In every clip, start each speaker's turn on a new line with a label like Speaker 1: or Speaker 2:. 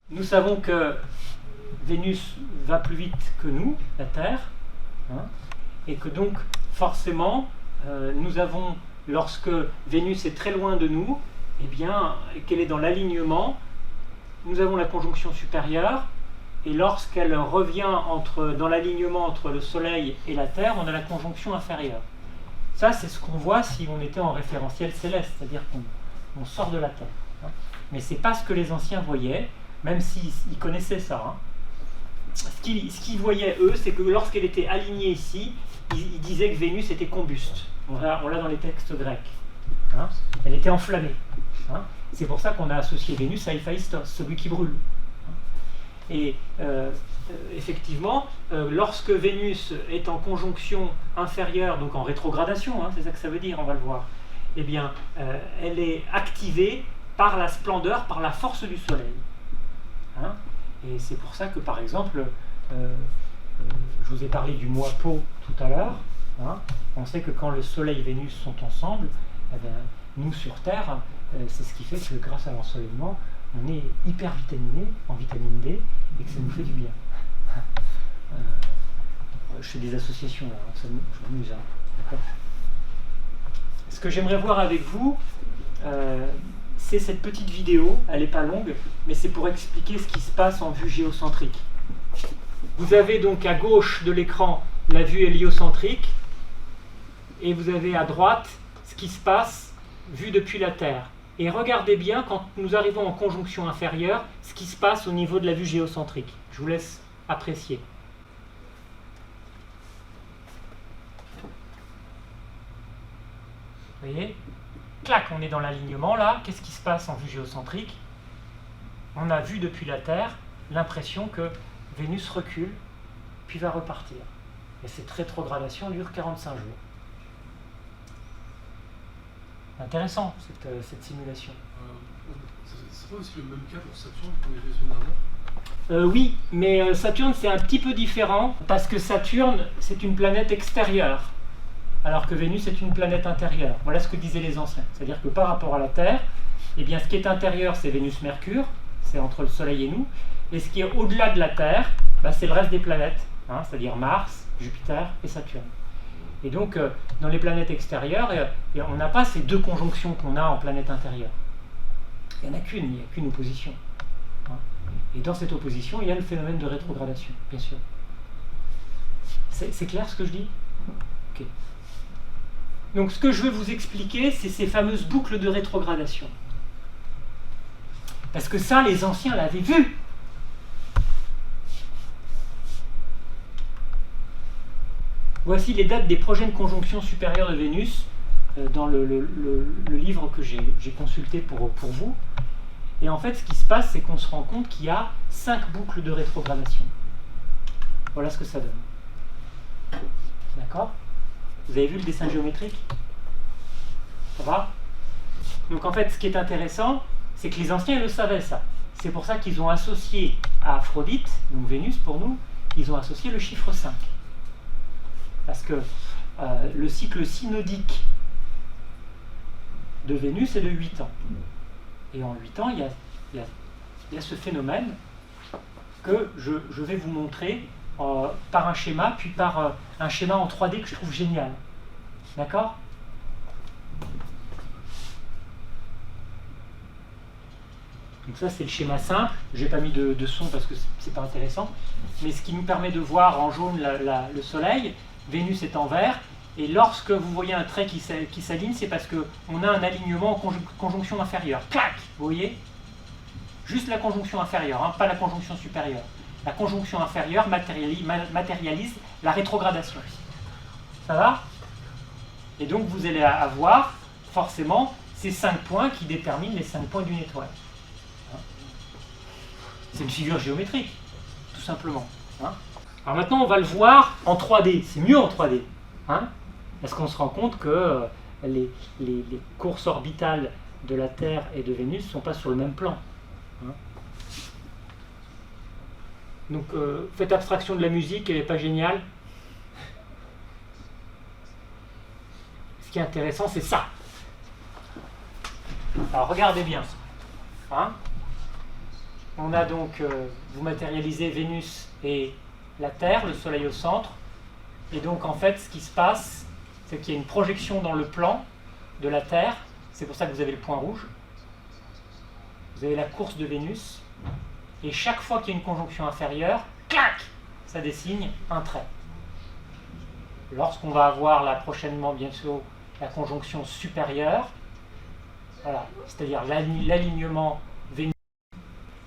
Speaker 1: Nous savons que Vénus va plus vite que nous, la Terre, hein, et que donc forcément nous avons, lorsque Vénus est très loin de nous, eh bien, qu'elle est dans l'alignement, nous avons la conjonction supérieure, et lorsqu'elle revient dans l'alignement entre le Soleil et la Terre, on a la conjonction inférieure. Ça, c'est ce qu'on voit si on était en référentiel céleste, c'est-à-dire qu'on sort de la Terre. Hein. Mais ce n'est pas ce que les anciens voyaient, même s'ils connaissaient ça. Hein. Ce qu'ils voyaient, eux, c'est que lorsqu'elle était alignée ici, ils disaient que Vénus était combuste. On l'a dans les textes grecs. Hein. Elle était enflammée. Hein. C'est pour ça qu'on a associé Vénus à Héphaïstos, celui qui brûle. Et effectivement, lorsque Vénus est en conjonction inférieure, donc en rétrogradation, hein, c'est ça que ça veut dire, on va le voir, eh bien, elle est activée par la splendeur, par la force du Soleil. Hein. Et c'est pour ça que, par exemple, je vous ai parlé du mois Pau tout à l'heure. Hein. On sait que quand le Soleil et Vénus sont ensemble, eh bien, nous sur Terre, c'est ce qui fait que grâce à l'ensoleillement, on est hyper vitaminé, en vitamine D, et que ça nous fait du bien. Je fais des associations là, je m'amuse. Hein. Ce que j'aimerais voir avec vous, c'est cette petite vidéo. Elle n'est pas longue, mais c'est pour expliquer ce qui se passe en vue géocentrique. Vous avez donc à gauche de l'écran la vue héliocentrique, et vous avez à droite ce qui se passe vu depuis la Terre. Et regardez bien, quand nous arrivons en conjonction inférieure, ce qui se passe au niveau de la vue géocentrique. Je vous laisse apprécier. Vous voyez ? Clac, on est dans l'alignement là. Qu'est-ce qui se passe en vue géocentrique? On a vu depuis la Terre l'impression que Vénus recule, puis va repartir. Et cette rétrogradation dure 45 jours. Intéressant cette simulation.
Speaker 2: C'est pas aussi le même cas pour Saturne qu'on avait vu la dernière?
Speaker 1: Oui, mais Saturne c'est un petit peu différent parce que Saturne c'est une planète extérieure alors que Vénus est une planète intérieure. Voilà ce que disaient les anciens. C'est-à-dire que par rapport à la Terre, eh bien, ce qui est intérieur c'est Vénus-Mercure, c'est entre le Soleil et nous, et ce qui est au-delà de la Terre, bah, c'est le reste des planètes, hein, c'est-à-dire Mars, Jupiter et Saturne. Et donc, dans les planètes extérieures, on n'a pas ces deux conjonctions qu'on a en planète intérieure. Il n'y en a qu'une, il n'y a qu'une opposition. Hein. Et dans cette opposition, il y a le phénomène de rétrogradation, bien sûr. C'est clair ce que je dis? Ok. Donc, ce que je veux vous expliquer, c'est ces fameuses boucles de rétrogradation. Parce que ça, les anciens l'avaient vu. Voici les dates des prochaines conjonctions supérieures de Vénus dans le livre que j'ai consulté pour vous. Et en fait, ce qui se passe, c'est qu'on se rend compte qu'il y a 5 boucles de rétrogradation. Voilà ce que ça donne. D'accord? Vous avez vu le dessin géométrique? Ça va? Donc en fait, ce qui est intéressant, c'est que les anciens le savaient ça. C'est pour ça qu'ils ont associé à Aphrodite, donc Vénus pour nous, ils ont associé le chiffre 5. Parce que le cycle synodique de Vénus est de 8 ans. Et en 8 ans, il y a ce phénomène que je vais vous montrer par un schéma, puis par un schéma en 3D que je trouve génial. D'accord ? Donc ça, c'est le schéma simple. Je n'ai pas mis de son parce que c'est pas intéressant. Mais ce qui nous permet de voir en jaune le Soleil, Vénus est en vert, et lorsque vous voyez un trait qui s'aligne, c'est parce qu'on a un alignement en conjonction inférieure. Clac! Vous voyez? Juste la conjonction inférieure, hein, pas la conjonction supérieure. La conjonction inférieure matérialise la rétrogradation. Ça va? Et donc vous allez avoir forcément ces 5 points qui déterminent les 5 points d'une étoile. C'est une figure géométrique, tout simplement. Hein. Alors maintenant, on va le voir en 3D. C'est mieux en 3D. Hein, parce qu'on se rend compte que les courses orbitales de la Terre et de Vénus ne sont pas sur le même plan. Hein. Donc, faites abstraction de la musique, elle n'est pas géniale. Ce qui est intéressant, c'est ça. Alors regardez bien. Hein, on a donc, vous matérialisez Vénus et la Terre, le Soleil au centre. Et donc en fait, ce qui se passe, c'est qu'il y a une projection dans le plan de la Terre. C'est pour ça que vous avez le point rouge. Vous avez la course de Vénus. Et chaque fois qu'il y a une conjonction inférieure, clac, ça dessine un trait. Lorsqu'on va avoir là prochainement, bien sûr, la conjonction supérieure, voilà, c'est-à-dire l'alignement Vénus,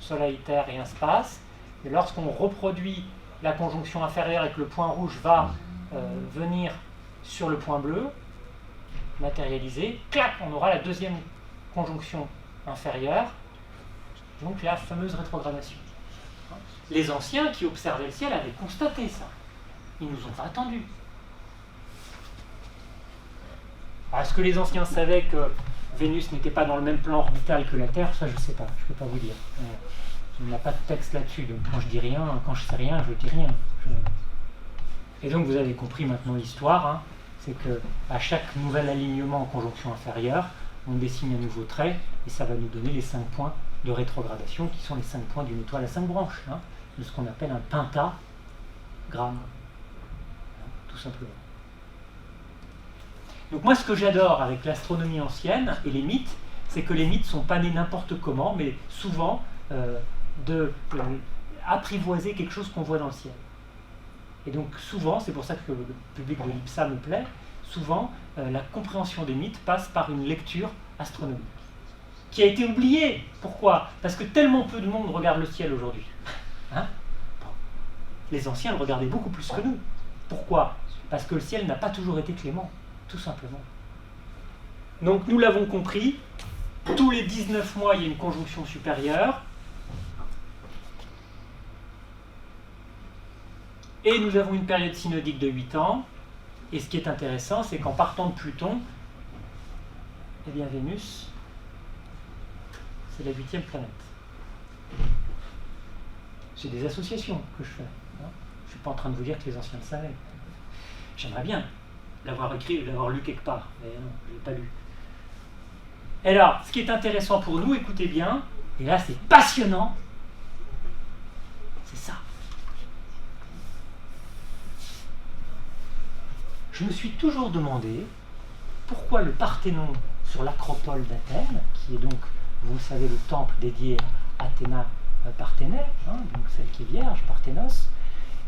Speaker 1: Soleil, Terre et un espace. Et lorsqu'on reproduit la conjonction inférieure et que le point rouge va venir sur le point bleu, matérialisé, clac, on aura la deuxième conjonction inférieure, donc la fameuse rétrogradation. Les anciens qui observaient le ciel avaient constaté ça. Ils nous ont pas attendus. Est-ce que les anciens savaient que Vénus n'était pas dans le même plan orbital que la Terre? Ça, je ne sais pas, je ne peux pas vous dire. Il n'y a pas de texte là-dessus, donc quand je dis rien, quand je sais rien, je dis rien. Et donc vous avez compris maintenant l'histoire, hein, c'est qu'à chaque nouvel alignement en conjonction inférieure, on dessine un nouveau trait, et ça va nous donner les 5 points de rétrogradation, qui sont les 5 points d'une étoile à 5 branches, hein, de ce qu'on appelle un pentagramme, tout simplement. Donc moi, ce que j'adore avec l'astronomie ancienne et les mythes, c'est que les mythes ne sont pas nés n'importe comment, mais souvent apprivoiser quelque chose qu'on voit dans le ciel. Et donc souvent, c'est pour ça que le public de l'IPSA me plaît, souvent la compréhension des mythes passe par une lecture astronomique, qui a été oubliée. Pourquoi? Parce que tellement peu de monde regarde le ciel aujourd'hui. Hein? Les anciens le regardaient beaucoup plus que nous. Pourquoi? Parce que le ciel n'a pas toujours été clément, tout simplement. Donc nous l'avons compris, tous les 19 mois, il y a une conjonction supérieure. Et nous avons une période synodique de 8 ans. Et ce qui est intéressant, c'est qu'en partant de Pluton, eh bien Vénus, c'est la 8e planète. C'est des associations que je fais. Hein. Je ne suis pas en train de vous dire que les anciens le savaient. J'aimerais bien l'avoir écrit, l'avoir lu quelque part, mais non, je ne l'ai pas lu. Et alors, ce qui est intéressant pour nous, écoutez bien, et là c'est passionnant, c'est ça. Je me suis toujours demandé pourquoi le Parthénon sur l'acropole d'Athènes, qui est donc, vous le savez, le temple dédié à Athéna Parthénée, hein, donc celle qui est vierge, Parthénos,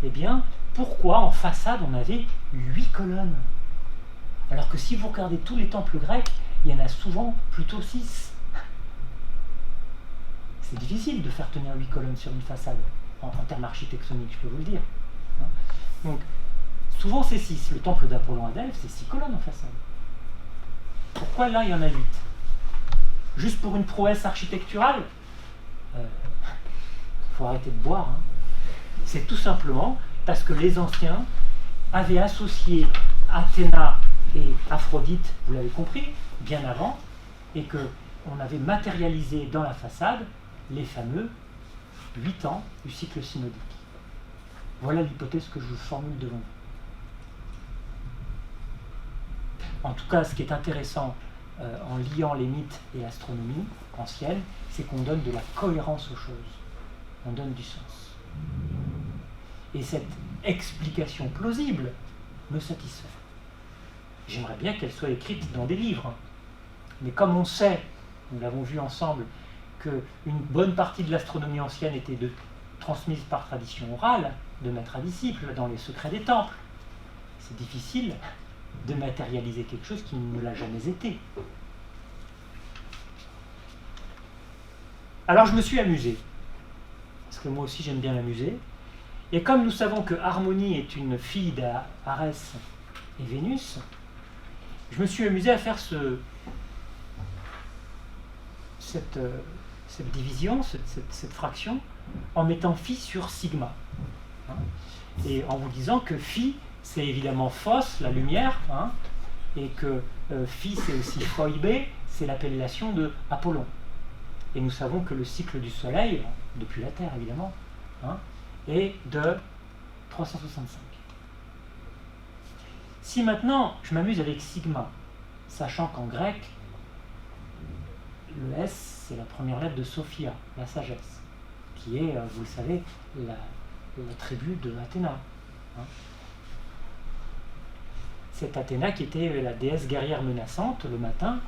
Speaker 1: eh bien, pourquoi en façade on avait 8 colonnes? Alors que si vous regardez tous les temples grecs, il y en a souvent plutôt 6. C'est difficile de faire tenir 8 colonnes sur une façade, en termes architectoniques, je peux vous le dire. Hein. Donc, souvent c'est 6. Le temple d'Apollon à Delphes, c'est 6 colonnes en façade. Pourquoi là, il y en a 8? Juste pour une prouesse architecturale? Faut arrêter de boire. Hein. C'est tout simplement parce que les anciens avaient associé Athéna et Aphrodite, vous l'avez compris, bien avant, et qu'on avait matérialisé dans la façade les fameux 8 ans du cycle synodique. Voilà l'hypothèse que je vous formule devant vous. En tout cas, ce qui est intéressant en liant les mythes et l'astronomie ancienne, c'est qu'on donne de la cohérence aux choses. On donne du sens. Et cette explication plausible me satisfait. J'aimerais bien qu'elle soit écrite dans des livres. Mais comme on sait, nous l'avons vu ensemble, qu'une bonne partie de l'astronomie ancienne était transmise par tradition orale, de maître à disciple, dans les secrets des temples, c'est difficile de matérialiser quelque chose qui ne l'a jamais été. Alors je me suis amusé, parce que moi aussi j'aime bien m'amuser, et comme nous savons que Harmonie est une fille d'Arès et Vénus, je me suis amusé à faire cette division, cette fraction, en mettant phi sur sigma. Hein, et en vous disant que phi, c'est évidemment phos, la lumière, hein, et que phi, c'est aussi phoibé, c'est l'appellation de Apollon. Et nous savons que le cycle du Soleil, depuis la Terre évidemment, hein, est de 365. Si maintenant je m'amuse avec sigma, sachant qu'en grec, le S, c'est la première lettre de Sophia, la sagesse, qui est, vous le savez, la tribu de Athéna. Hein. C'est Athéna qui était la déesse guerrière menaçante le matin,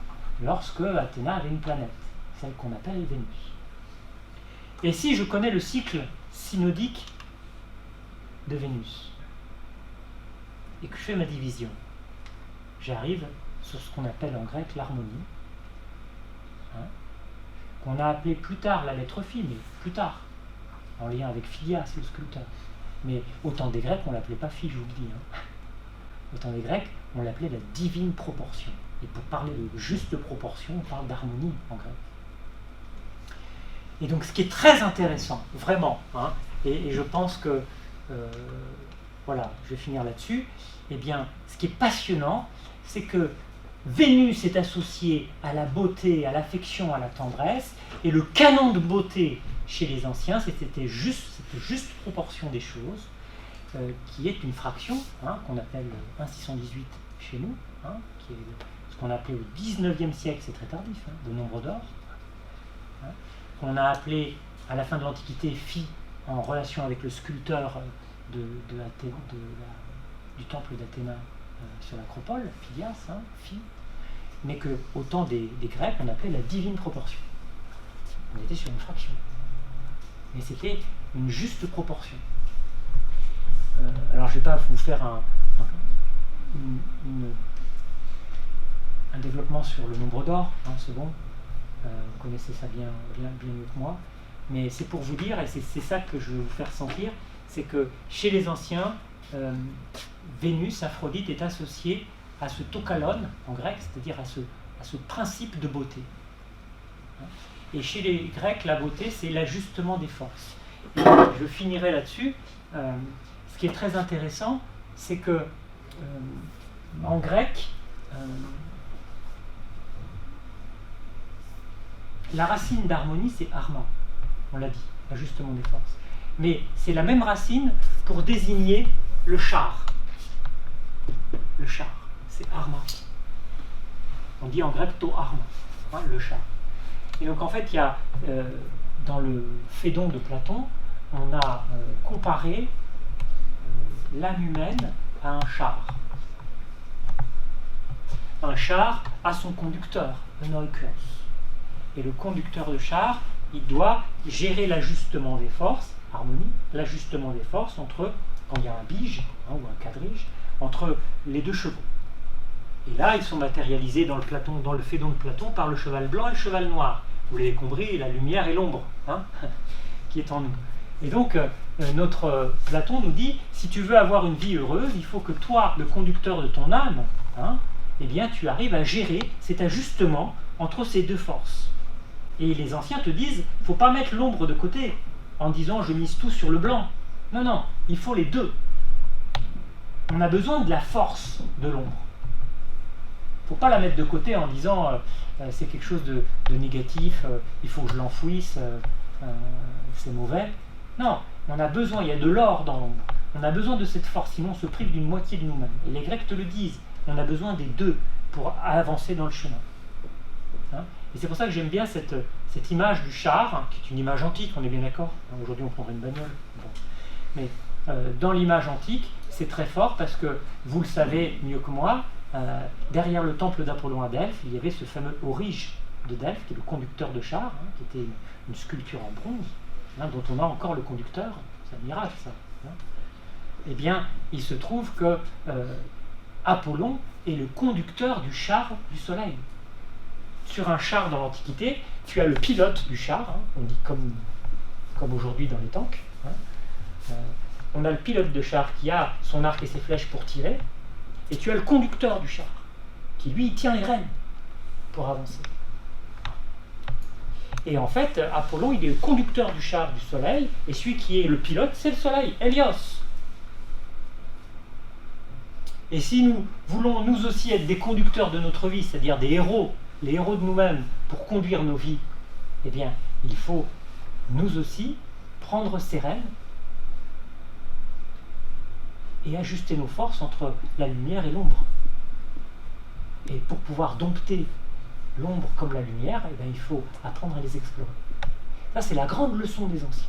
Speaker 1: lorsque Athéna avait une planète, celle qu'on appelle Vénus. Et si je connais le cycle synodique de Vénus, et que je fais ma division, j'arrive sur ce qu'on appelle en grec l'harmonie, hein, qu'on a appelé plus tard la lettre phi, mais plus tard, en lien avec Phidias, le sculpteur. Mais au temps des Grecs, on ne l'appelait pas phi, je vous le dis. Hein. Au temps des Grecs, on l'appelait la divine proportion. Et pour parler de juste proportion, on parle d'harmonie en grec. Et donc ce qui est très intéressant, vraiment, hein, et je pense que, voilà, je vais finir là-dessus, eh bien, ce qui est passionnant, c'est que Vénus est associée à la beauté, à l'affection, à la tendresse, et le canon de beauté chez les anciens, c'était juste proportion des choses, qui est une fraction, hein, qu'on appelle 1,618 chez nous, hein, qui est ce qu'on a appelé au 19e siècle, c'est très tardif, hein, le nombre d'or, hein, qu'on a appelé à la fin de l'Antiquité phi, en relation avec le sculpteur du temple d'Athéna sur l'acropole, Phidias, hein, phi, mais qu'au temps des Grecs, on appelait la divine proportion. On était sur une fraction. Mais c'était une juste proportion. Alors je ne vais pas vous faire un développement sur le nombre d'or, hein, c'est bon, vous connaissez ça bien mieux que moi, mais c'est pour vous dire, et c'est ça que je veux vous faire sentir, c'est que chez les anciens, Vénus, Aphrodite, est associée à ce tokalon en grec, c'est-à-dire à ce principe de beauté. Et chez les Grecs, la beauté, c'est l'ajustement des forces. Et je finirai là-dessus. Ce qui est très intéressant, c'est que en grec, la racine d'harmonie, c'est harma. On l'a dit, ajustement des forces. Mais c'est la même racine pour désigner le char. Le char, c'est harma. On dit en grec to harma, hein, le char. Et donc en fait, il y a dans le Phédon de Platon, on a comparé l'âme humaine à un char. Un char a son conducteur, un oikos. Et le conducteur de char, il doit gérer l'ajustement des forces, harmonie, l'ajustement des forces entre, quand il y a un bige, hein, ou un quadrige, entre les deux chevaux. Et là, ils sont matérialisés dans le Phédon de Platon par le cheval blanc et le cheval noir. Vous l'avez compris, la lumière et l'ombre, hein, qui est en nous. Et donc, notre Platon nous dit, si tu veux avoir une vie heureuse, il faut que toi, le conducteur de ton âme, hein, eh bien, tu arrives à gérer cet ajustement entre ces deux forces. Et les anciens te disent, il ne faut pas mettre l'ombre de côté, en disant, je mise tout sur le blanc. Non, non, il faut les deux. On a besoin de la force de l'ombre. Il ne faut pas la mettre de côté en disant c'est quelque chose de négatif, il faut que je l'enfouisse, c'est mauvais. Non, on a besoin, il y a de l'or dans l'ombre. On a besoin de cette force, sinon on se prive d'une moitié de nous-mêmes. Et les Grecs te le disent, on a besoin des deux pour avancer dans le chemin. Hein, et c'est pour ça que j'aime bien cette image du char, hein, qui est une image antique, on est bien d'accord. Aujourd'hui on prendrait une bagnole. Bon. Mais dans l'image antique, c'est très fort parce que, vous le savez mieux que moi, derrière le temple d'Apollon à Delphes, il y avait ce fameux Orige de Delphes, qui est le conducteur de char, hein, qui était une sculpture en bronze, hein, dont on a encore le conducteur, c'est un miracle ça. Hein. Eh bien, il se trouve que Apollon est le conducteur du char du soleil. Sur un char dans l'Antiquité, tu as le pilote du char, hein, on dit comme aujourd'hui dans les tanks. Hein. On a le pilote de char qui a son arc et ses flèches pour tirer, et tu as le conducteur du char, qui lui tient les rênes pour avancer. Et en fait, Apollon, il est le conducteur du char du soleil, et celui qui est le pilote, c'est le soleil, Hélios. Et si nous voulons nous aussi être des conducteurs de notre vie, c'est-à-dire des héros, les héros de nous-mêmes, pour conduire nos vies, eh bien, il faut nous aussi prendre ces rênes et ajuster nos forces entre la lumière et l'ombre. Et pour pouvoir dompter l'ombre comme la lumière, et bien il faut apprendre à les explorer. Ça, c'est la grande leçon des anciens.